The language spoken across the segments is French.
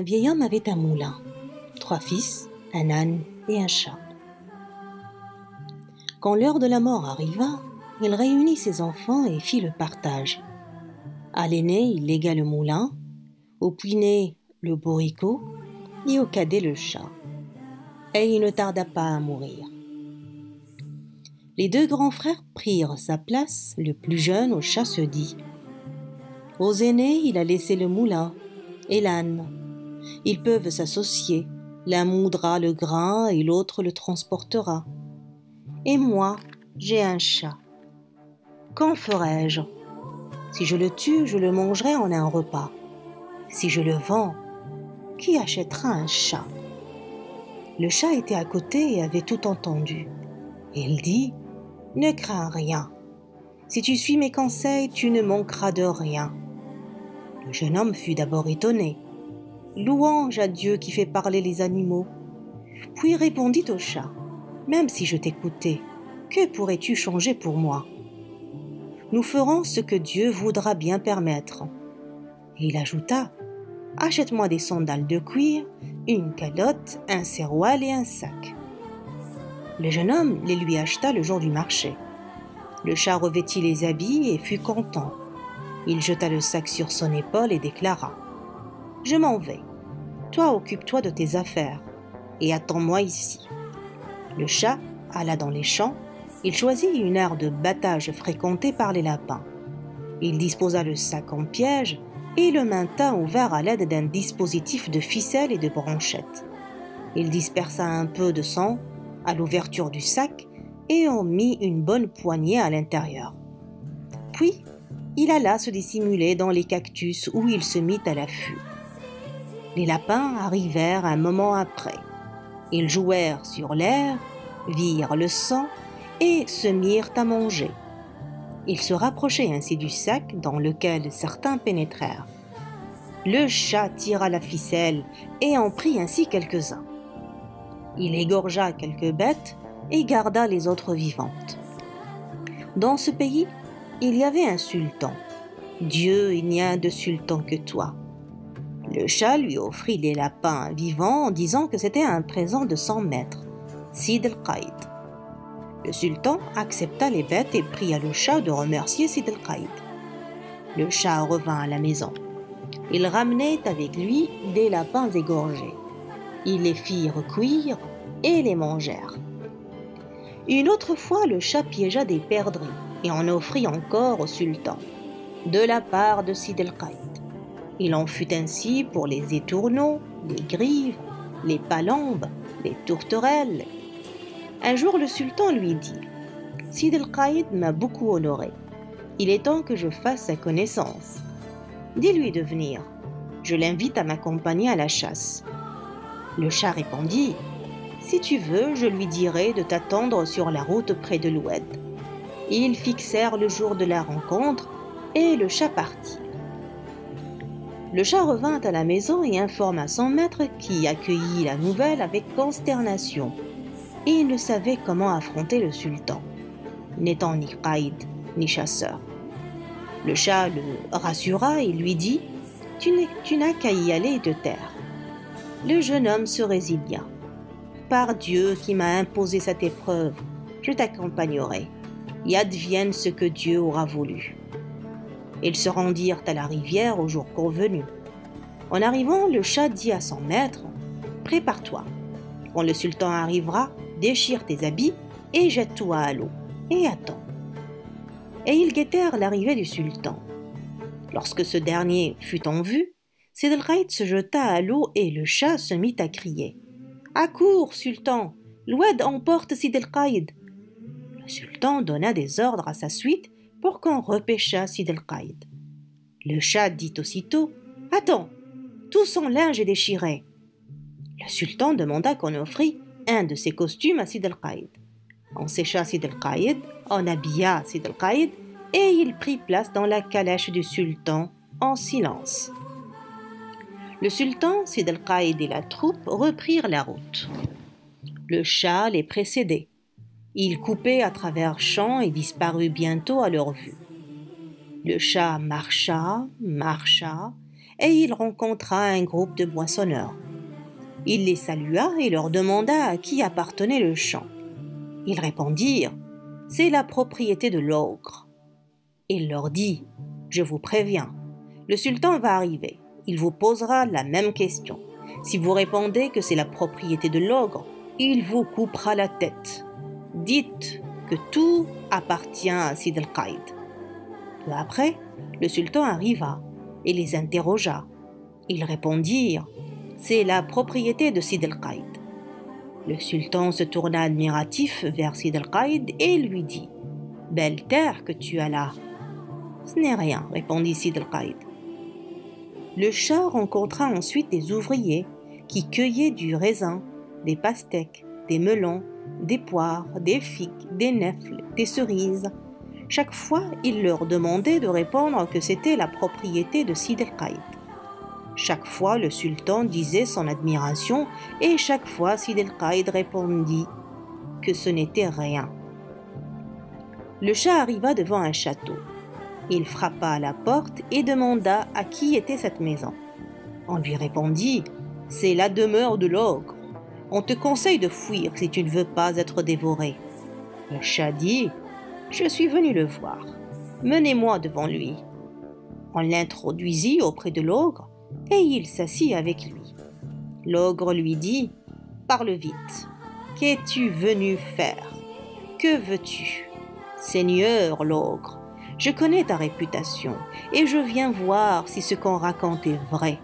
vieil homme avait un moulin, 3 fils, un âne et un chat. Quand l'heure de la mort arriva, il réunit ses enfants et fit le partage. À l'aîné, il légua le moulin, au puîné le bourricot et au cadet le chat. Et il ne tarda pas à mourir. Les 2 grands frères prirent sa place, le plus jeune au chat se dit. Aux aînés, il a laissé le moulin et l'âne. Ils peuvent s'associer, l'un moudra le grain et l'autre le transportera. Et moi, j'ai un chat. Qu'en ferai-je? Si je le tue, je le mangerai en un repas. Si je le vends, qui achètera un chat? Le chat était à côté et avait tout entendu. Il dit, ne crains rien. Si tu suis mes conseils, tu ne manqueras de rien. Le jeune homme fut d'abord étonné. Louange à Dieu qui fait parler les animaux. Puis répondit au chat, même si je t'écoutais, que pourrais-tu changer pour moi? Nous ferons ce que Dieu voudra bien permettre. Et il ajouta, achète-moi des sandales de cuir, une calotte, un serroil et un sac. Le jeune homme les lui acheta le jour du marché. Le chat revêtit les habits et fut content. Il jeta le sac sur son épaule et déclara, je m'en vais. Toi, occupe-toi de tes affaires et attends-moi ici. Le chat alla dans les champs. Il choisit une aire de battage fréquentée par les lapins. Il disposa le sac en piège et le maintint ouvert à l'aide d'un dispositif de ficelles et de branchettes. Il dispersa un peu de sang à l'ouverture du sac et en mit une bonne poignée à l'intérieur. Puis, il alla se dissimuler dans les cactus où il se mit à l'affût. Les lapins arrivèrent un moment après. Ils jouèrent sur l'air, virent le sang et se mirent à manger. Ils se rapprochaient ainsi du sac dans lequel certains pénétrèrent. Le chat tira la ficelle et en prit ainsi quelques-uns. Il égorgea quelques bêtes et garda les autres vivantes. Dans ce pays, il y avait un sultan. Dieu, il n'y a de sultan que toi. Le chat lui offrit des lapins vivants en disant que c'était un présent de 100 mètres, Sid el-Qaïd. Le sultan accepta les bêtes et pria le chat de remercier Sid el-Qaïd. Le chat revint à la maison. Il ramenait avec lui des lapins égorgés. Ils les firent cuire et les mangèrent. Une autre fois, le chat piégea des perdrix et en offrit encore au sultan, de la part de Sid el-Qaïd. Il en fut ainsi pour les étourneaux, les grives, les palombes, les tourterelles. Un jour, le sultan lui dit « Sid el-Qaïd m'a beaucoup honoré. Il est temps que je fasse sa connaissance. Dis-lui de venir. Je l'invite à m'accompagner à la chasse. » Le chat répondit « Si tu veux, je lui dirai de t'attendre sur la route près de l'Oued. » Ils fixèrent le jour de la rencontre et le chat partit. Le chat revint à la maison et informa son maître qui accueillit la nouvelle avec consternation. Et il ne savait comment affronter le sultan, n'étant ni qaïd ni chasseur. Le chat le rassura et lui dit « Tu n'as qu'à y aller et te taire. » Le jeune homme se résigna. « Par Dieu qui m'a imposé cette épreuve, je t'accompagnerai, et advienne ce que Dieu aura voulu. » Ils se rendirent à la rivière au jour convenu. En arrivant, le chat dit à son maître « Prépare-toi. Quand le sultan arrivera, déchire tes habits et jette-toi à l'eau, et attends. » Et ils guettèrent l'arrivée du sultan. Lorsque ce dernier fut en vue, Sid el-Qaïd se jeta à l'eau et le chat se mit à crier « Accours, sultan! L'Oued emporte Sid el-Qaïd !» Le sultan donna des ordres à sa suite pour qu'on repêchât Sid el-Qaïd. Le chat dit aussitôt « Attends, tout son linge est déchiré. » Le sultan demanda qu'on offrît un de ses costumes à Sid el-Qaïd. On sécha Sid el-Qaïd, on habilla Sid el-Qaïd et il prit place dans la calèche du sultan en silence. Le sultan, Sid el-Qaïd et la troupe reprirent la route. Le chat les précédait. Il coupait à travers champs et disparut bientôt à leur vue. Le chat marcha, et il rencontra un groupe de moissonneurs. Il les salua et leur demanda à qui appartenait le champ. Ils répondirent « C'est la propriété de l'ogre ». Il leur dit « Je vous préviens, le sultan va arriver. Il vous posera la même question. Si vous répondez que c'est la propriété de l'ogre, il vous coupera la tête. Dites que tout appartient à Sid al-Qaïd. » Peu après, le sultan arriva et les interrogea. Ils répondirent « C'est la propriété de Sid al-Qaïd. » Le sultan se tourna admiratif vers Sid al-Qaïd et lui dit « Belle terre que tu as là. »« Ce n'est rien, » répondit Sid al-Qaïd. Le Shah rencontra ensuite des ouvriers qui cueillaient du raisin, des pastèques, des melons, des poires, des figues, des nèfles, des cerises. Chaque fois, il leur demandait de répondre que c'était la propriété de Sid al-Qaïd. Chaque fois, le sultan disait son admiration et chaque fois, Sid al-Qaïd répondit que ce n'était rien. Le Shah arriva devant un château. Il frappa à la porte et demanda à qui était cette maison. On lui répondit « C'est la demeure de l'ogre. On te conseille de fuir si tu ne veux pas être dévoré. » Le Shah dit « Je suis venu le voir. Menez-moi devant lui. » On l'introduisit auprès de l'ogre et il s'assit avec lui. L'ogre lui dit « Parle vite. Qu'es-tu venu faire? Que veux-tu? » « Seigneur l'ogre, je connais ta réputation et je viens voir si ce qu'on raconte est vrai. »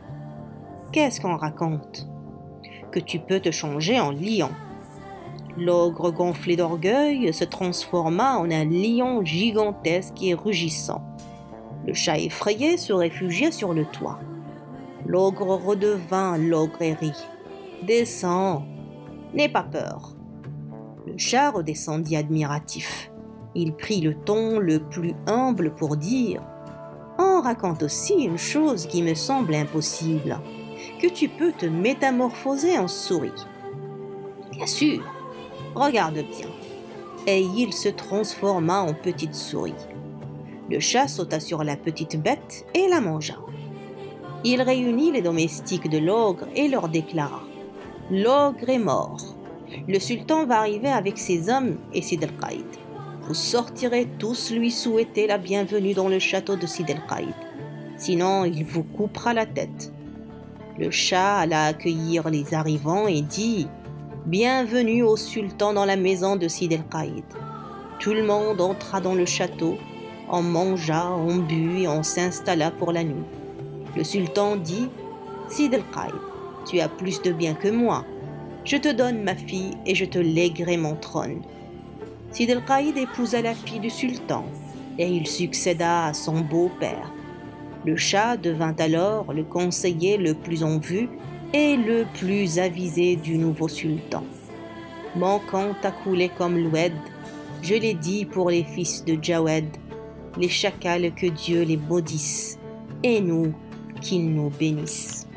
« Qu'est-ce qu'on raconte? » ?»« Que tu peux te changer en lion. » L'ogre gonflé d'orgueil se transforma en un lion gigantesque et rugissant. Le Shah effrayé se réfugia sur le toit. L'ogre redevint l'ogre et rit. « Descends, n'aie pas peur. » Le Shah redescendit admiratif. Il prit le ton le plus humble pour dire « On raconte aussi une chose qui me semble impossible, que tu peux te métamorphoser en souris. » « Bien sûr, regarde bien. » Et il se transforma en petite souris. Le Shah sauta sur la petite bête et la mangea. Il réunit les domestiques de l'ogre et leur déclara « L'ogre est mort. Le sultan va arriver avec ses hommes et Sid al-Qaïd. Vous sortirez tous lui souhaiter la bienvenue dans le château de Sid al-Qaïd. Sinon, il vous coupera la tête. » Le Shah alla accueillir les arrivants et dit « Bienvenue au sultan dans la maison de Sid al-Qaïd. » Tout le monde entra dans le château, on mangea, on but et on s'installa pour la nuit. Le sultan dit « Sid al-Qaïd, tu as plus de bien que moi. Je te donne ma fille et je te léguerai mon trône. » Sid al-Qaïd épousa la fille du sultan et il succéda à son beau-père. Le Shah devint alors le conseiller le plus en vue et le plus avisé du nouveau sultan. Mon compte a coulé comme l'oued, je l'ai dit pour les fils de Jawed, les chacals que Dieu les maudisse, et nous qu'il nous bénisse.